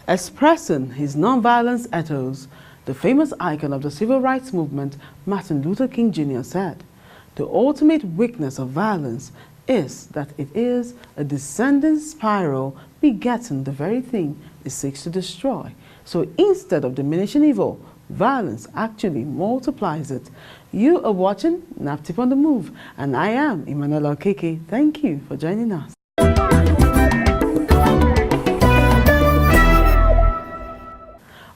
Expressing his non-violence ethos, the famous icon of the civil rights movement, Martin Luther King Jr. said, "The ultimate weakness of violence is that it is a descending spiral begetting the very thing it seeks to destroy. So instead of diminishing evil, violence actually multiplies it." You are watching NAPTIP on the Move, and I am Emmanuel Okeke. Thank you for joining us.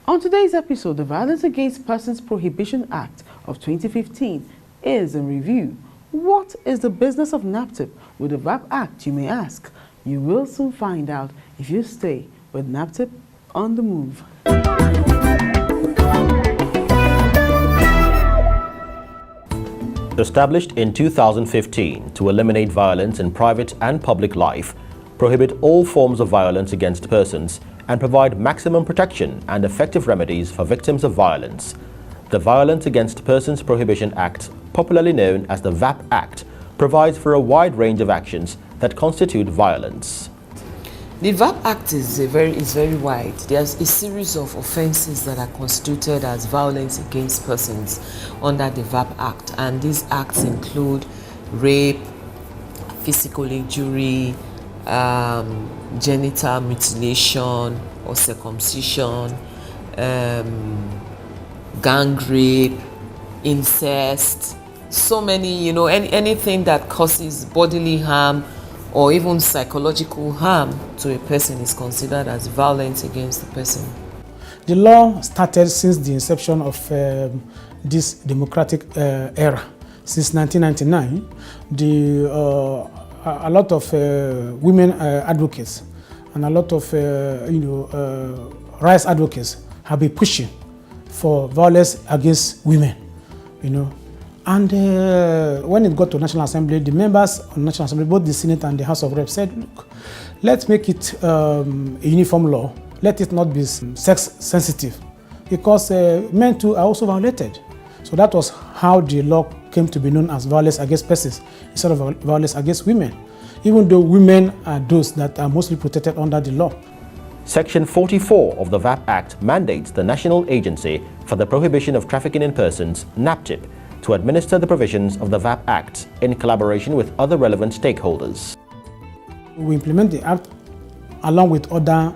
On today's episode, the Violence Against Persons Prohibition Act of 2015 is in review. What is the business of NAPTIP with the Vapp Act, you may ask? You will soon find out if you stay with NAPTIP on the Move. Established in 2015 to eliminate violence in private and public life, prohibit all forms of violence against persons, and provide maximum protection and effective remedies for victims of violence. The Violence Against Persons Prohibition Act, popularly known as the Vapp Act, provides for a wide range of actions that constitute violence. The Vapp Act is very wide. There's a series of offences that are constituted as violence against persons under the Vapp Act, and these acts include rape, physical injury, genital mutilation or circumcision, gang rape, incest, so many, anything that causes bodily harm or even psychological harm to a person is considered as violence against the person. The law started since the inception of this democratic era. Since 1999, a lot of women advocates and a lot of rights advocates have been pushing for violence against women, And when it got to National Assembly, the members of the National Assembly, both the Senate and the House of Reps, said, look, let's make it a uniform law. Let it not be sex sensitive, because men too are also violated. So that was how the law came to be known as violence against persons instead of violence against women, even though women are those that are mostly protected under the law. Section 44 of the Vapp Act mandates the National Agency for the Prohibition of Trafficking in Persons, NAPTIP, to administer the provisions of the Vapp Act in collaboration with other relevant stakeholders. We implement the Act along with other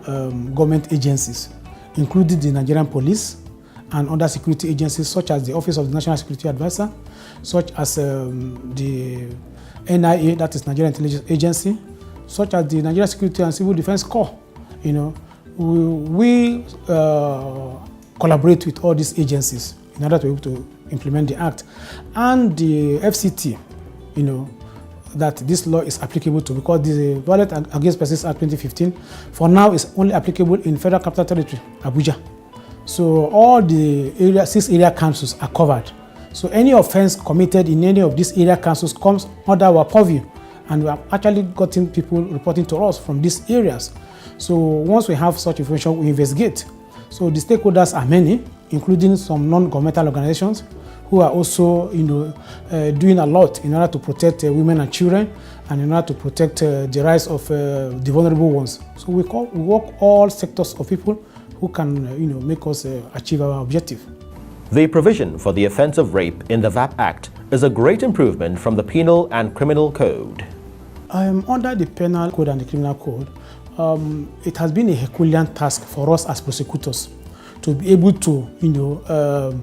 government agencies, including the Nigerian Police and other security agencies such as the Office of the National Security Advisor, such as the NIA, that is Nigerian Intelligence Agency, such as the Nigerian Security and Civil Defense Corps. We collaborate with all these agencies in order to be able to implement the Act. And the FCT, that this law is applicable to, because the Violence Against Persons Act 2015, for now, is only applicable in Federal Capital Territory, Abuja. So all the 6 area councils are covered. So any offense committed in any of these area councils comes under our purview, and we have actually gotten people reporting to us from these areas. So once we have such information, we investigate. So the stakeholders are many, including some non-governmental organizations who are also doing a lot in order to protect women and children, and in order to protect the rights of the vulnerable ones. So we work all sectors of people who can make us achieve our objective. The provision for the offence of rape in the Vapp Act is a great improvement from the Penal and Criminal Code. Under the Penal Code and the Criminal Code, it has been a Herculean task for us as prosecutors to be able to,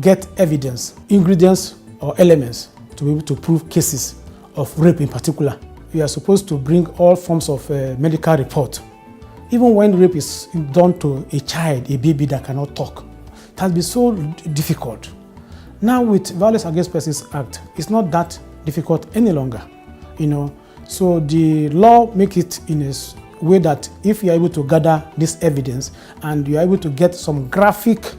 get evidence, ingredients or elements to be able to prove cases of rape in particular. We are supposed to bring all forms of medical report. Even when rape is done to a child, a baby that cannot talk, it has been so difficult. Now with Violence Against Persons Act, it's not that difficult any longer, So the law makes it in a way that if you are able to gather this evidence and you are able to get some graphic,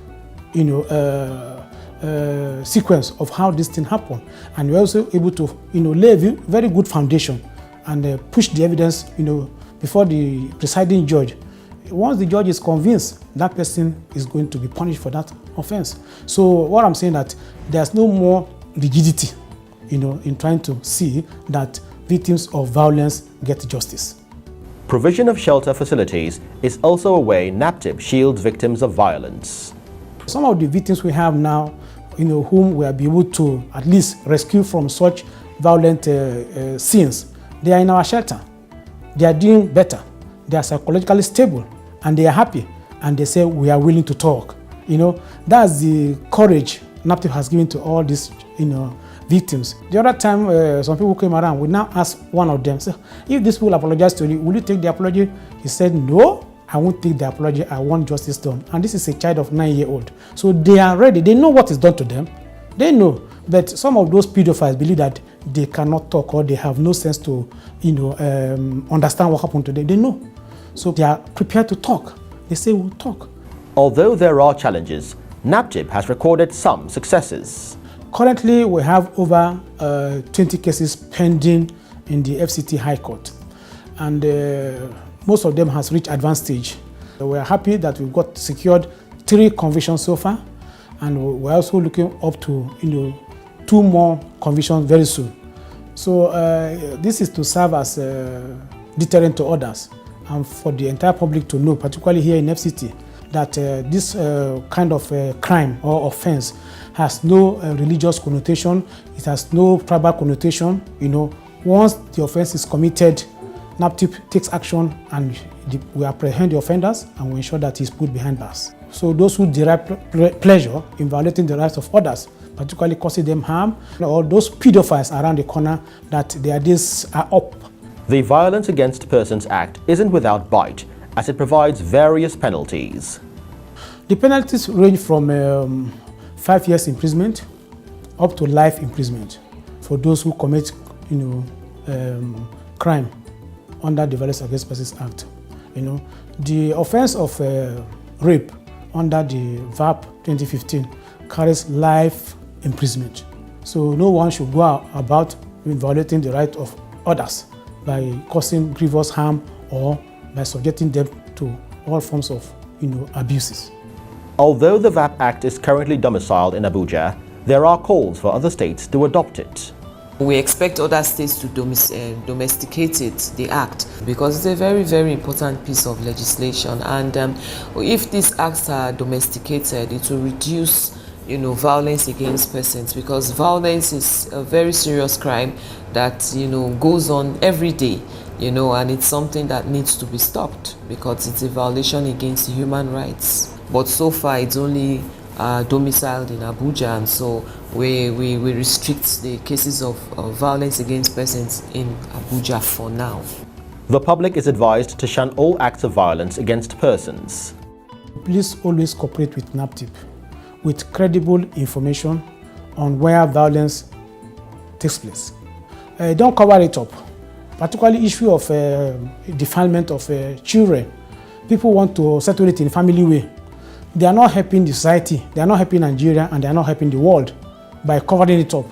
sequence of how this thing happened, and you're also able to, lay a very good foundation and push the evidence, before the presiding judge. Once the judge is convinced, that person is going to be punished for that offense. So what I'm saying that there's no more rigidity, in trying to see that victims of violence get justice. Provision of shelter facilities is also a way NAPTIP shields victims of violence. Some of the victims we have now, whom we will be able to at least rescue from such violent scenes, they are in our shelter. They are doing better. They are psychologically stable and they are happy, and they say we are willing to talk. That's the courage NAPTIP has given to all these victims. The other time some people came around, we now asked one of them, so if these people apologize to you, will you take the apology? He said, no, I won't take the apology, I want justice done. And this is a child of 9-year-old. So they are ready, they know what is done to them. They know. But some of those pedophiles believe that they cannot talk or they have no sense to understand what happened to them. They know. So they are prepared to talk. They say we'll talk. Although there are challenges, NAPTIP has recorded some successes. Currently, we have over 20 cases pending in the FCT High Court. And most of them has reached advanced stage. So we are happy that we've got secured 3 convictions so far. And we're also looking up to 2 more convictions very soon. So this is to serve as a deterrent to others and for the entire public to know, particularly here in FCT, that this kind of crime or offense has no religious connotation, it has no tribal connotation. Once the offense is committed, NAPTIP takes action and we apprehend the offenders and we ensure that he's put behind bars. So those who derive pleasure in violating the rights of others, particularly causing them harm, or those pedophiles around the corner, that their days are up. The Violence Against Persons Act isn't without bite, as it provides various penalties. The penalties range from 5 years imprisonment up to life imprisonment for those who commit crime under the Violence Against Persons Act. The offense of rape under the Vapp 2015 carries life imprisonment. So no one should go about violating the right of others by causing grievous harm or by subjecting them to all forms of abuses. Although the Vapp Act is currently domiciled in Abuja, there are calls for other states to adopt it. We expect other states to domesticate the act, because it's a very, very important piece of legislation. And if these acts are domesticated, it will reduce violence against persons, because violence is a very serious crime that goes on every day, and it's something that needs to be stopped because it's a violation against human rights. But so far it's only domiciled in Abuja, and so we restrict the cases of violence against persons in Abuja for now. The public is advised to shun all acts of violence against persons. Please always cooperate with NAPTIP with credible information on where violence takes place. Don't cover it up, particularly issue of defilement of children. People want to settle it in family way. They are not helping the society, they are not helping Nigeria, and they are not helping the world by covering it up.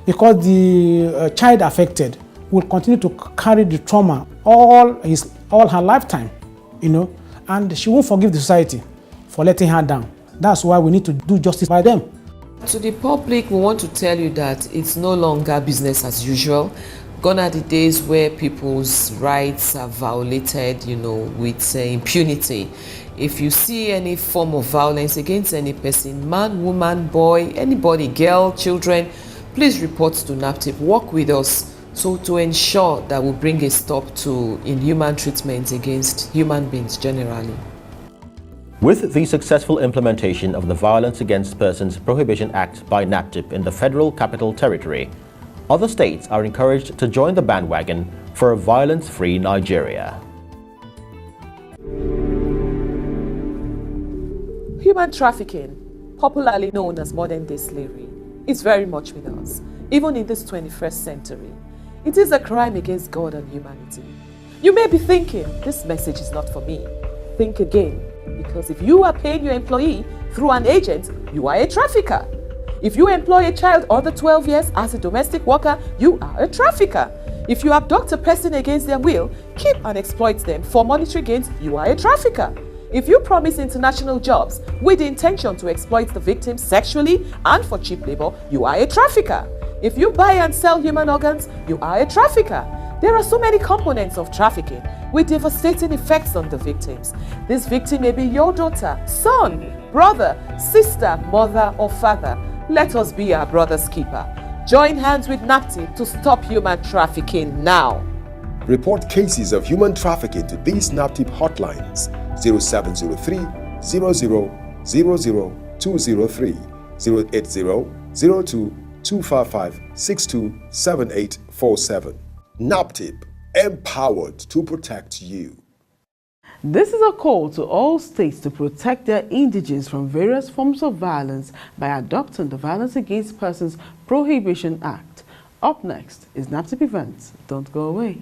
Because the child affected will continue to carry the trauma all her lifetime, and she won't forgive the society for letting her down. That's why we need to do justice by them. To the public, we want to tell you that it's no longer business as usual. Gone are the days where people's rights are violated, with impunity. If you see any form of violence against any person, man, woman, boy, anybody, girl, children, please report to NAPTIP. Work with us so to ensure that we bring a stop to inhuman treatment against human beings generally. With the successful implementation of the Violence Against Persons Prohibition Act by NAPTIP in the Federal Capital Territory, other states are encouraged to join the bandwagon for a violence-free Nigeria. Human trafficking, popularly known as modern-day slavery, is very much with us, even in this 21st century. It is a crime against God and humanity. You may be thinking, this message is not for me. Think again, because if you are paying your employee through an agent, you are a trafficker. If you employ a child under 12 years as a domestic worker, you are a trafficker. If you abduct a person against their will, keep and exploit them for monetary gains, you are a trafficker. If you promise international jobs with the intention to exploit the victim sexually and for cheap labor, you are a trafficker. If you buy and sell human organs, you are a trafficker. There are so many components of trafficking with devastating effects on the victims. This victim may be your daughter, son, brother, sister, mother, or father. Let us be our brother's keeper. Join hands with NAPTIP to stop human trafficking now. Report cases of human trafficking to these NAPTIP hotlines: 0703 00 00 203, 080 02 255 627847. NAPTIP, empowered to protect you. This is a call to all states to protect their indigenes from various forms of violence by adopting the Violence Against Persons Prohibition Act. Up next is NAPTIP Events. Don't go away.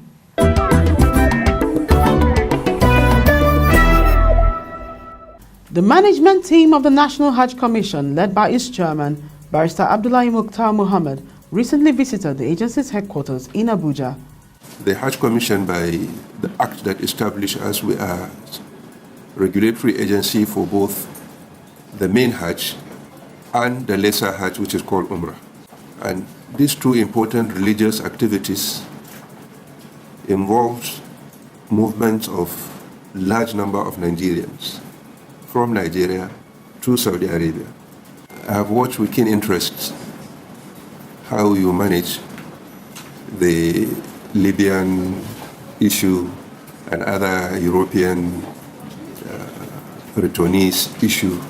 The management team of the National Hajj Commission, led by its chairman, Barrister Abdullahi Mukhtar Mohammed, recently visited the agency's headquarters in Abuja. The Hajj Commission, by the act that established us, we are regulatory agency for both the main Hajj and the lesser Hajj, which is called Umrah. And these two important religious activities involves movements of large number of Nigerians from Nigeria to Saudi Arabia. I have watched with keen interest how you manage the Libyan issue and other European returnees issue,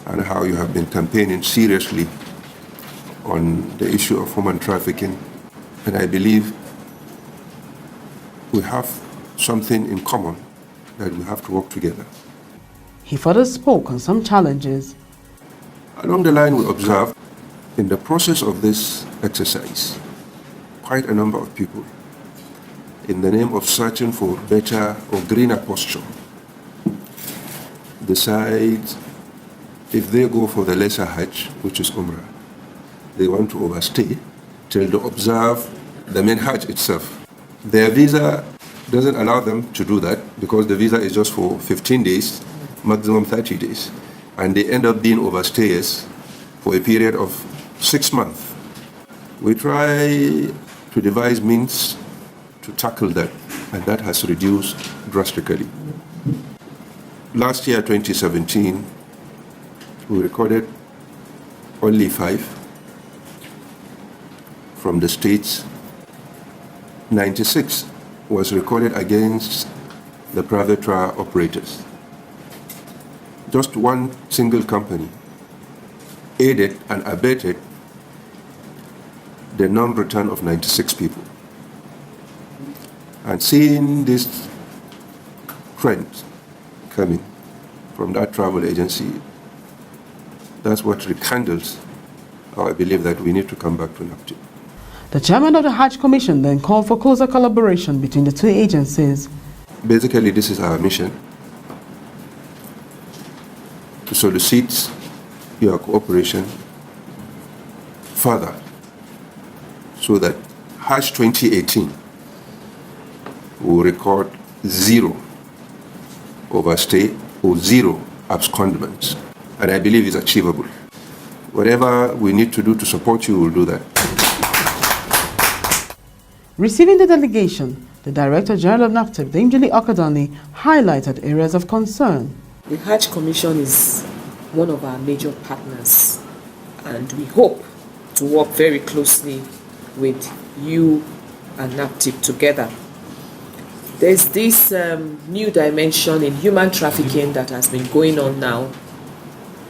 and how you have been campaigning seriously on the issue of human trafficking. And I believe we have something in common that we have to work together. He further spoke on some challenges. Along the line, we observed in the process of this exercise, quite a number of people, in the name of searching for better or greener posture, decide if they go for the lesser Hajj, which is Umrah, they want to overstay till they observe the main Hajj itself. Their visa doesn't allow them to do that because the visa is just for 15 days, maximum 30 days. And they end up being overstayers for a period of 6 months. We try to devise means to tackle that, and that has reduced drastically. Last year, 2017, we recorded only 5 from the states. 96 was recorded against the private trial operators. Just one single company aided and abetted the non-return of 96 people. And seeing this trend coming from that travel agency, that's what rekindles our belief that we need to come back to NAPTIP. The chairman of the Hajj Commission then called for closer collaboration between the two agencies. Basically, this is our mission, to solicit your cooperation further so that Hajj 2018 will record 0 overstay or 0 abscondments. And I believe it's achievable. Whatever we need to do to support you, we'll do that. Receiving the delegation, the Director General of NAPTIP, Damjili Okadani, highlighted areas of concern. The Hajj Commission is one of our major partners, and we hope to work very closely with you and NAPTIP together. There's this new dimension in human trafficking that has been going on now.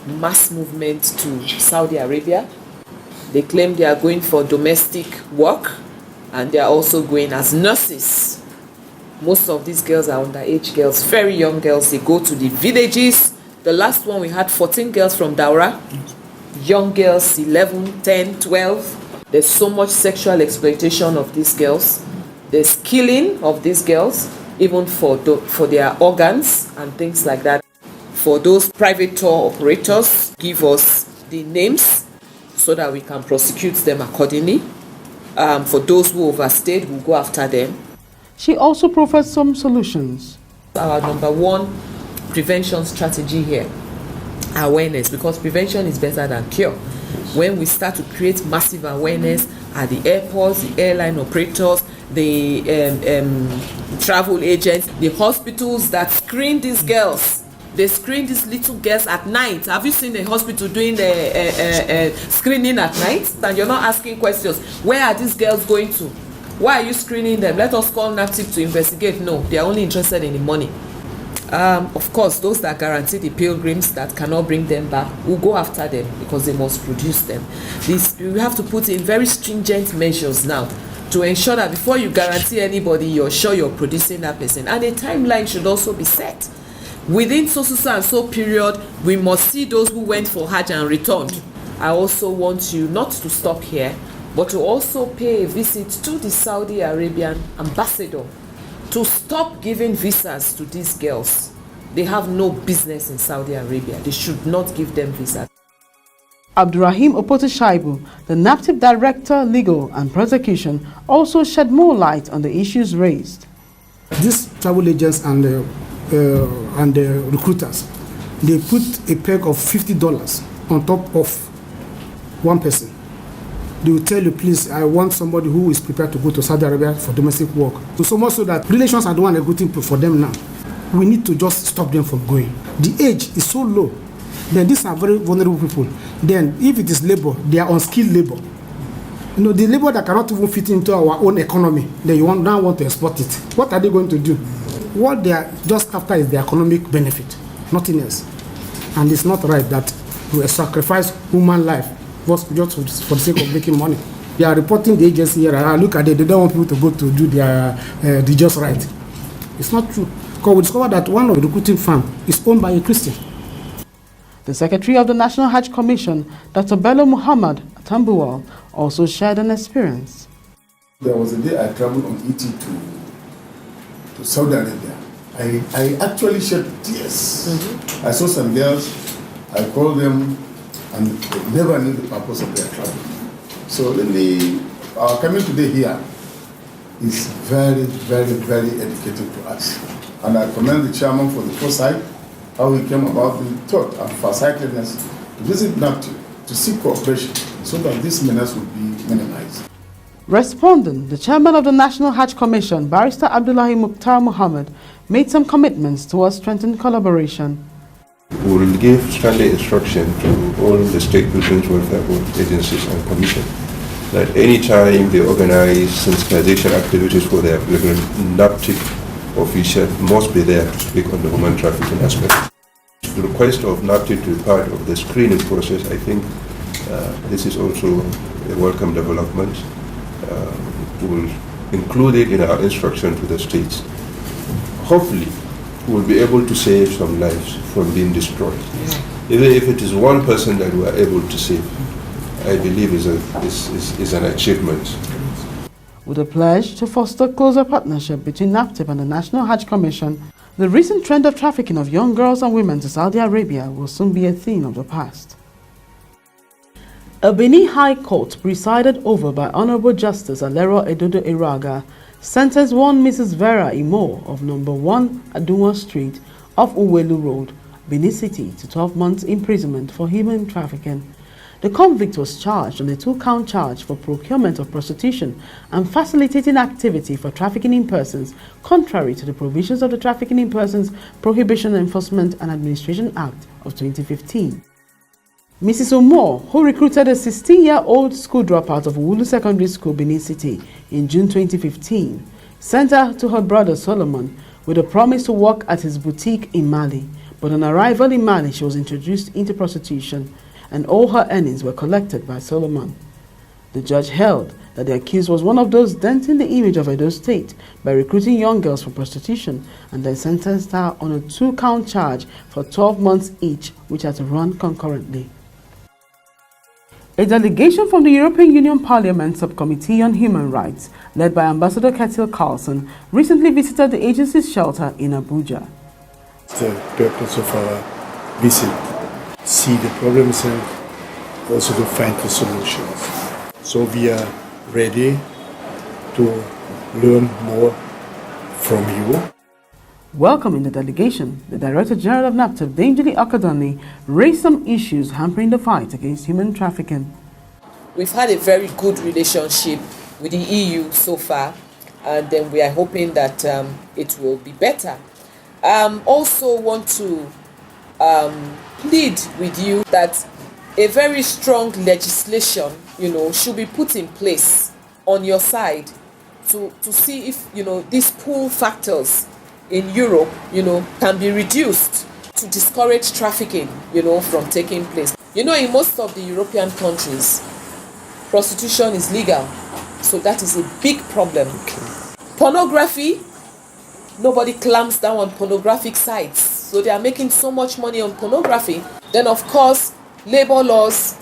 Mass movement to Saudi Arabia. They claim they are going for domestic work, and they are also going as nurses. Most of these girls are underage girls, very young girls. They go to the villages. The last one we had 14 girls from Daura. Young girls, 11, 10, 12. There's so much sexual exploitation of these girls. There's killing of these girls, even for their organs and things like that. For those private tour operators, give us the names so that we can prosecute them accordingly. For those who overstayed, we'll go after them. She also provides some solutions. Our number one prevention strategy here, awareness, because prevention is better than cure. When we start to create massive awareness at the airports, the airline operators, the travel agents, the hospitals that screen these girls, they screen these little girls at night. Have you seen a hospital doing the screening at night? And you're not asking questions. Where are these girls going to? Why are you screening them? Let us call NAPTIP to investigate. No, they are only interested in the money. Of course, those that guarantee the pilgrims that cannot bring them back, will go after them because they must produce them. We have to put in very stringent measures now to ensure that before you guarantee anybody, you're sure you're producing that person. And a timeline should also be set. Within so and so period, we must see those who went for Hajj and returned. I also want you not to stop here, but to also pay a visit to the Saudi Arabian ambassador to stop giving visas to these girls. They have no business in Saudi Arabia. They should not give them visas. Abdurrahim Opotashaibu, the NAPTIP Director, Legal and Prosecution, also shed more light on the issues raised. These travel agents and the recruiters, they put a peg of $50 on top of one person. They will tell you, please, I want somebody who is prepared to go to Saudi Arabia for domestic work. So much so that relations are the one recruiting for them now. We need to just stop them from going. The age is so low. Then these are very vulnerable people. Then if it is labor, they are unskilled labor. You know, the labor that cannot even fit into our own economy, then you now want to export it. What are they going to do? What they are just after is the economic benefit, nothing else. And it's not right that we sacrifice human life just for the sake of making money. They are reporting the agency here. Look at it, they don't want people to go to do the just right. It's not true. Because we discovered that one of the recruiting firms is owned by a Christian. The Secretary of the National Hajj Commission, Dr. Bello Muhammad Tambuwal, also shared an experience. There was a day I traveled on ET to Saudi Arabia. I actually shed tears. I saw some girls, I called them, and they never knew the purpose of their travel. So our coming today here is very, very, very educating to us. And I commend the chairman for the foresight, how he came about the thought and farsightedness to visit NAPTIP to seek cooperation so that this menace would be minimized. Responding, the chairman of the National Hajj Commission, Barrister Abdullahi Mukhtar Muhammad, made some commitments towards strengthened collaboration. We will give standard instruction to all the state children's welfare board agencies and commission that any time they organize sensitization activities for their pilgrim, NAPTIP official must be there to speak on the human trafficking aspect. The request of NAPTIP to be part of the screening process, I think this is also a welcome development. We will include it in our instruction to the states. Hopefully, we will be able to save some lives from being destroyed. Even if it is one person that we are able to save, I believe is an achievement. With a pledge to foster closer partnership between NAPTIP and the National Hajj Commission, the recent trend of trafficking of young girls and women to Saudi Arabia will soon be a thing of the past. A Benin High Court, presided over by Honorable Justice Alero Edodo Iraga, sentenced one Mrs. Vera Imo of number 1 Adunwa Street off Uwelu Road, Benin City, to 12 months imprisonment for human trafficking. The convict was charged on a 2-count charge for procurement of prostitution and facilitating activity for trafficking in persons, contrary to the provisions of the Trafficking in Persons Prohibition, Enforcement and Administration Act of 2015. Mrs. Omor, who recruited a 16-year-old school dropout of Wulu Secondary School, Benin City in June 2015, sent her to her brother Solomon with a promise to work at his boutique in Mali. But on arrival in Mali, she was introduced into prostitution and all her earnings were collected by Solomon. The judge held that the accused was one of those denting the image of Edo State by recruiting young girls for prostitution and then sentenced her on a 2-count charge for 12 months each, which had to run concurrently. A delegation from the European Union Parliament Subcommittee on Human Rights, led by Ambassador Ketil Carlson, recently visited the agency's shelter in Abuja. The purpose of our visit, see the problems and also to find the solutions. So we are ready to learn more from you. Welcoming the delegation, the Director General of NAPTIP, Danjili Akadani, raised some issues hampering the fight against human trafficking. We've had a very good relationship with the EU so far, and then we are hoping that it will be better. Also want to plead with you that a very strong legislation, should be put in place on your side to see if, these pull factors in Europe, can be reduced to discourage trafficking, from taking place. In most of the European countries, prostitution is legal, so that is a big problem. Pornography, nobody clamps down on pornographic sites, so they are making so much money on pornography. Then, of course, labor laws,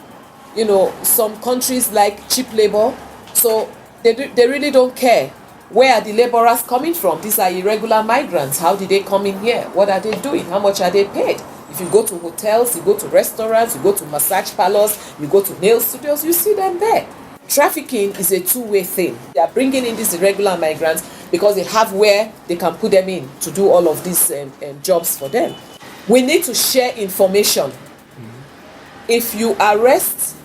some countries like cheap labor, so they really don't care. Where are the laborers coming from? These are irregular migrants. How did they come in here? What are they doing? How much are they paid? If you go to hotels, you go to restaurants, you go to massage parlors, you go to nail studios, you see them there. Trafficking is a two-way thing. They are bringing in these irregular migrants because they have where they can put them in to do all of these jobs for them. We need to share information. If you arrest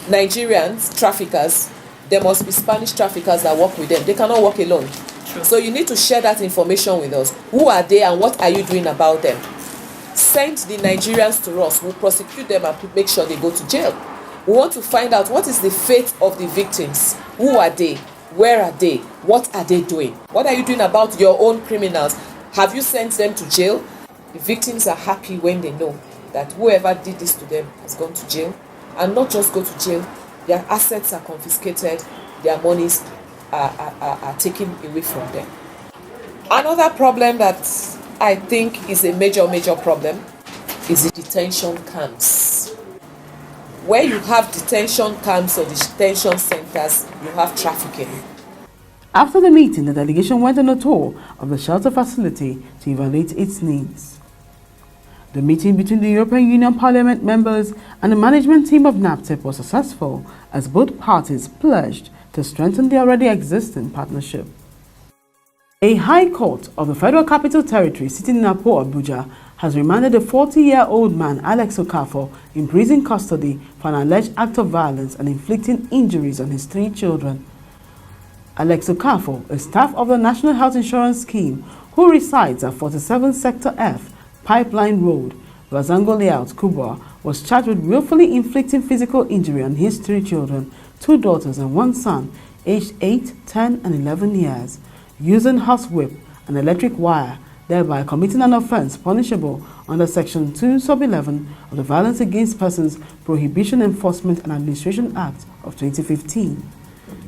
Nigerians, traffickers, there must be Spanish traffickers that work with them. They cannot work alone. True. So you need to share that information with us. Who are they and what are you doing about them? Send the Nigerians to us. We'll prosecute them and make sure they go to jail. We want to find out what is the fate of the victims. Who are they? Where are they? What are they doing? What are you doing about your own criminals? Have you sent them to jail? The victims are happy when they know that whoever did this to them has gone to jail. And not just go to jail, their assets are confiscated, their monies are taken away from them. Another problem that I think is a major problem is the detention camps. Where you have detention camps or detention centers, you have trafficking. After the meeting, the delegation went on a tour of the shelter facility to evaluate its needs. The meeting between the European Union Parliament members and the management team of NAPTIP was successful as both parties pledged to strengthen the already existing partnership. A High Court of the Federal Capital Territory sitting in Apo, Abuja, has remanded a 40-year-old man, Alex Okafor, in prison custody for an alleged act of violence and inflicting injuries on his 3 children. Alex Okafor, a staff of the National Health Insurance Scheme, who resides at 47 Sector F, Pipeline Road, Razango Layout, Kubwa, was charged with willfully inflicting physical injury on his 3 children, 2 daughters and 1 son, aged 8, 10 and 11 years, using horsewhip and electric wire, thereby committing an offense punishable under Section 2, Sub-11 of the Violence Against Persons Prohibition Enforcement and Administration Act of 2015.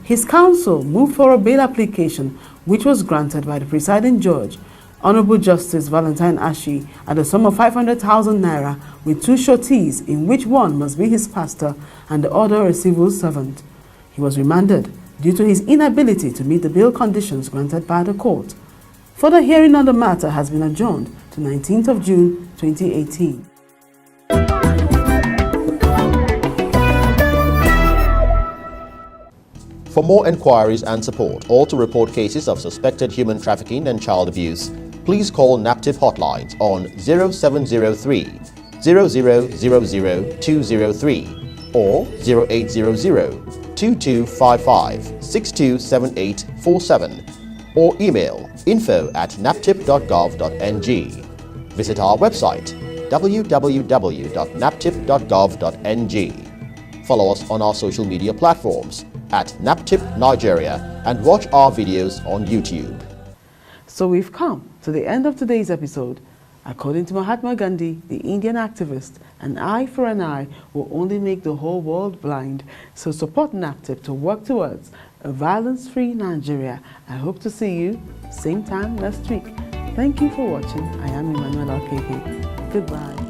His counsel moved for a bail application, which was granted by the presiding judge, Honorable Justice Valentine Ashi, at a sum of 500,000 naira, with 2 sureties, in which one must be his pastor and the other a civil servant. He was remanded due to his inability to meet the bail conditions granted by the court. Further hearing on the matter has been adjourned to 19th of June 2018. For more enquiries and support, or to report cases of suspected human trafficking and child abuse, please call NAPTIP hotlines on 0703 0000 203 or 0800 2255 627847 or email info@naptip.gov.ng. Visit our website www.naptip.gov.ng. Follow us on our social media platforms at NAPTIP Nigeria and watch our videos on YouTube. So we've come to the end of today's episode. According to Mahatma Gandhi, the Indian activist, an eye for an eye will only make the whole world blind. So support NAPTIP to work towards a violence-free Nigeria. I hope to see you same time next week. Thank you for watching. I am Emmanuel Okeke. Goodbye.